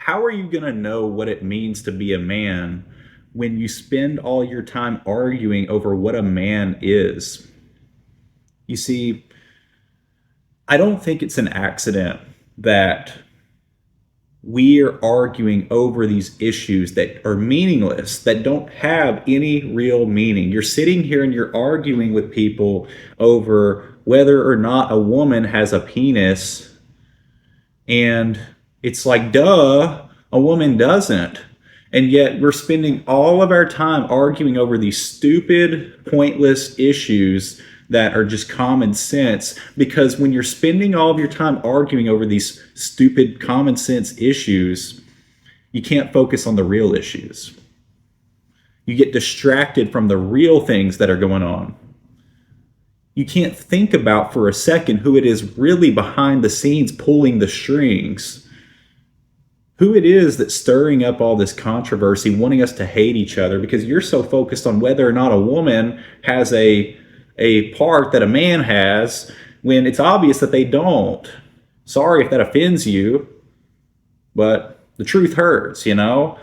how are you going to know what it means to be a man when you spend all your time arguing over what a man is? You see, I don't think it's an accident that we are arguing over these issues that are meaningless, that don't have any real meaning. You're sitting here and you're arguing with people over whether or not a woman has a penis, and it's like, duh, a woman doesn't. And yet we're spending all of our time arguing over these stupid, pointless issues that are just common sense. Because when you're spending all of your time arguing over these stupid, common sense issues, you can't focus on the real issues. You get distracted from the real things that are going on. You can't think about for a second who it is really behind the scenes pulling the strings. Who it is that's stirring up all this controversy, wanting us to hate each other, because you're so focused on whether or not a woman has a part that a man has, when it's obvious that they don't. Sorry if that offends you, but the truth hurts, you know?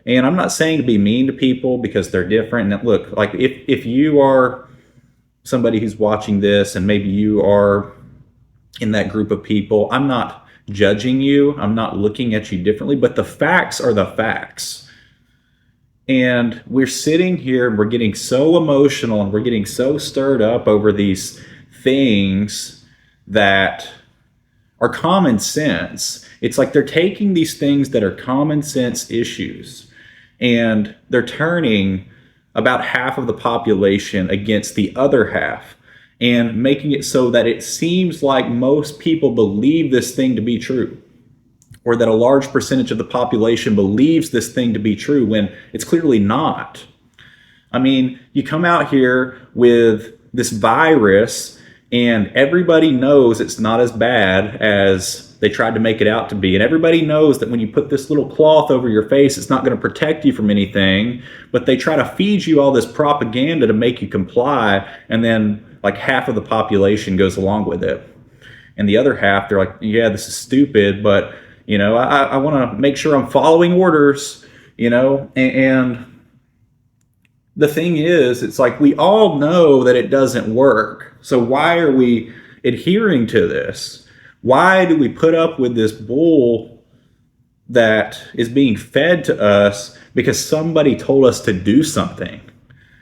And I'm not saying to be mean to people because they're different. And look, like if you are somebody who's watching this and maybe you are in that group of people, I'm not judging you. I'm not looking at you differently, but the facts are the facts. And we're sitting here and we're getting so emotional and we're getting so stirred up over these things that are common sense. It's like they're taking these things that are common sense issues and they're turning about half of the population against the other half and making it so that it seems like most people believe this thing to be true, or that a large percentage of the population believes this thing to be true when it's clearly not. I mean, you come out here with this virus and everybody knows it's not as bad as they tried to make it out to be. And everybody knows that when you put this little cloth over your face, it's not going to protect you from anything, but they try to feed you all this propaganda to make you comply. And then like half of the population goes along with it. And the other half, they're like, yeah, this is stupid, but you know, I want to make sure I'm following orders, you know, and the thing is, it's like we all know that it doesn't work. So why are we adhering to this? Why do we put up with this bull that is being fed to us because somebody told us to do something?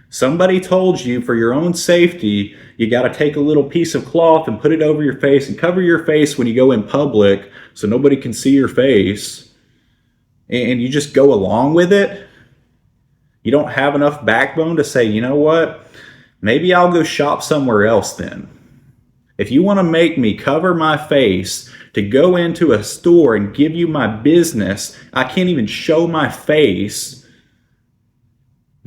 Somebody told you for your own safety, you got to take a little piece of cloth and put it over your face and cover your face when you go in public so nobody can see your face. And you just go along with it. You don't have enough backbone to say, you know what? Maybe I'll go shop somewhere else then. If you want to make me cover my face to go into a store and give you my business, I can't even show my face.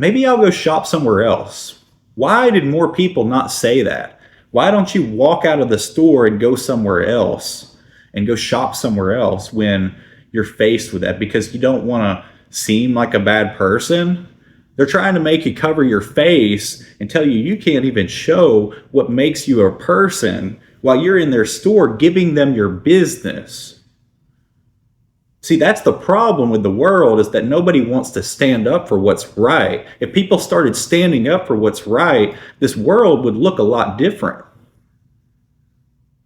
Maybe I'll go shop somewhere else. Why did more people not say that? Why don't you walk out of the store and go somewhere else and go shop somewhere else when you're faced with that? Because you don't want to seem like a bad person. They're trying to make you cover your face and tell you you can't even show what makes you a person while you're in their store giving them your business. See, that's the problem with the world, is that nobody wants to stand up for what's right. If people started standing up for what's right, this world would look a lot different.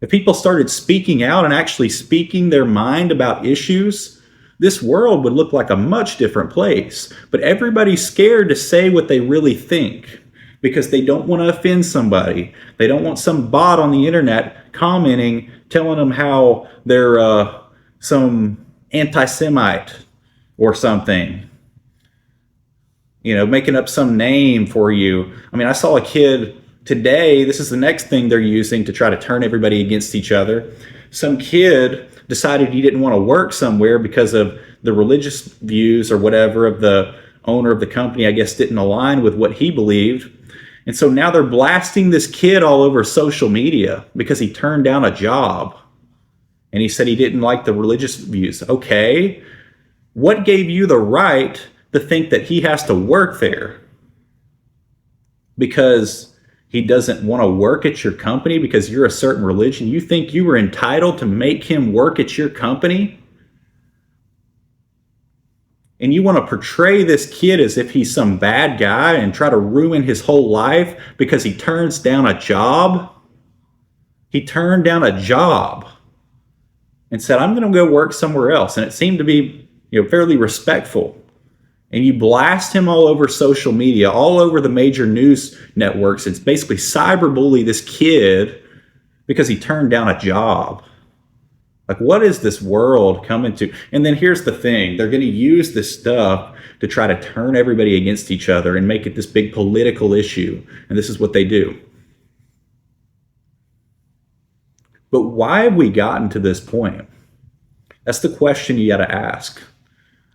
If people started speaking out and actually speaking their mind about issues, this world would look like a much different place. But everybody's scared to say what they really think because they don't want to offend somebody. They don't want some bot on the internet commenting, telling them how they're some anti-Semite or something. You know, making up some name for you. I mean, I saw a kid today, this is the next thing they're using to try to turn everybody against each other. Some kid decided he didn't want to work somewhere because of the religious views or whatever of the owner of the company, I guess, didn't align with what he believed. And so now they're blasting this kid all over social media because he turned down a job. And he said he didn't like the religious views. Okay, what gave you the right to think that he has to work there? Because he doesn't want to work at your company because you're a certain religion? You think you were entitled to make him work at your company? and you want to portray this kid as if he's some bad guy and try to ruin his whole life because he turns down a job. He turned down a job and said, I'm going to go work somewhere else. And it seemed to be, fairly respectful. And you blast him all over social media, all over the major news networks. It's basically cyberbully this kid because he turned down a job. Like, what is this world coming to? And then here's the thing. They're going to use this stuff to try to turn everybody against each other and make it this big political issue. And this is what they do. But why have we gotten to this point? That's the question you got to ask.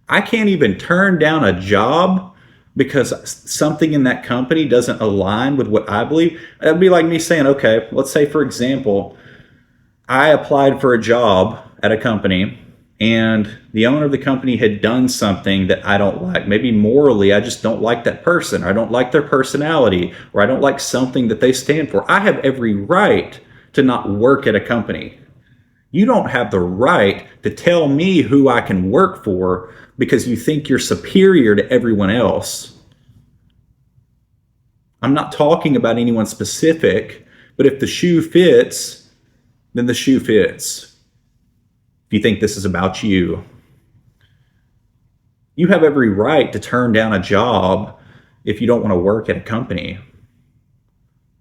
I can't even turn down a job because something in that company doesn't align with what I believe. That'd be like me saying, okay, let's say, for example, I applied for a job at a company and the owner of the company had done something that I don't like. Maybe morally, I just don't like that person. Or I don't like their personality, or I don't like something that they stand for. I have every right to not work at a company. You don't have the right to tell me who I can work for because you think you're superior to everyone else. I'm not talking about anyone specific, but if the shoe fits, then the shoe fits. If you think this is about you, you have every right to turn down a job if you don't want to work at a company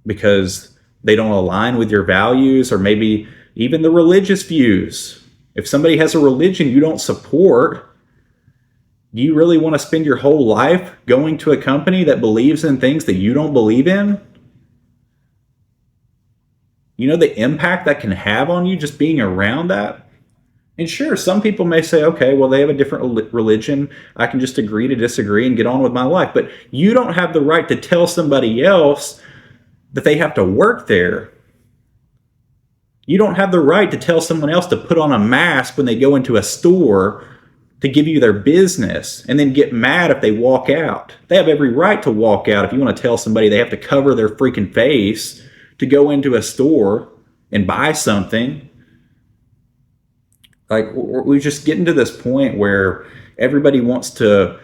because they don't align with your values or maybe even the religious views. If somebody has a religion you don't support, do you really want to spend your whole life going to a company that believes in things that you don't believe in? You know the impact that can have on you just being around that? And sure, some people may say, okay, well, they have a different religion. I can just agree to disagree and get on with my life. But you don't have the right to tell somebody else that they have to work there. You don't have the right to tell someone else to put on a mask when they go into a store to give you their business and then get mad if they walk out. They have every right to walk out if you want to tell somebody they have to cover their freaking face to go into a store and buy something. Like, we're just getting to this point where everybody wants to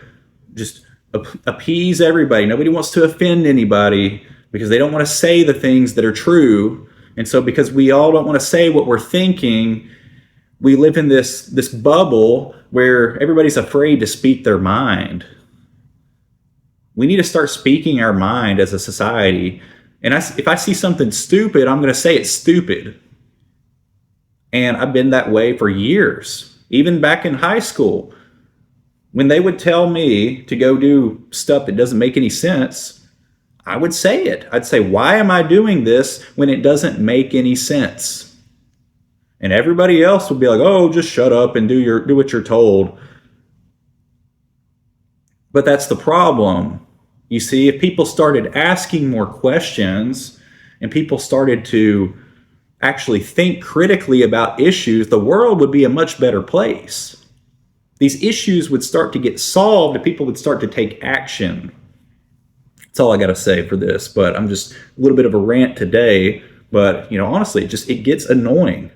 just appease everybody. Nobody wants to offend anybody because they don't want to say the things that are true. And so because we all don't want to say what we're thinking, we live in this bubble where everybody's afraid to speak their mind. We need to start speaking our mind as a society. And if I see something stupid, I'm going to say it's stupid. And I've been that way for years. Even back in high school, when they would tell me to go do stuff that doesn't make any sense, I would say it. I'd say, why am I doing this when it doesn't make any sense? And everybody else would be like, oh, just shut up and do what you're told. But that's the problem. You see, if people started asking more questions and people started to actually think critically about issues, the world would be a much better place. These issues would start to get solved and people would start to take action. That's all I got to say for this, but I'm just a little bit of a rant today. But, honestly, it gets annoying.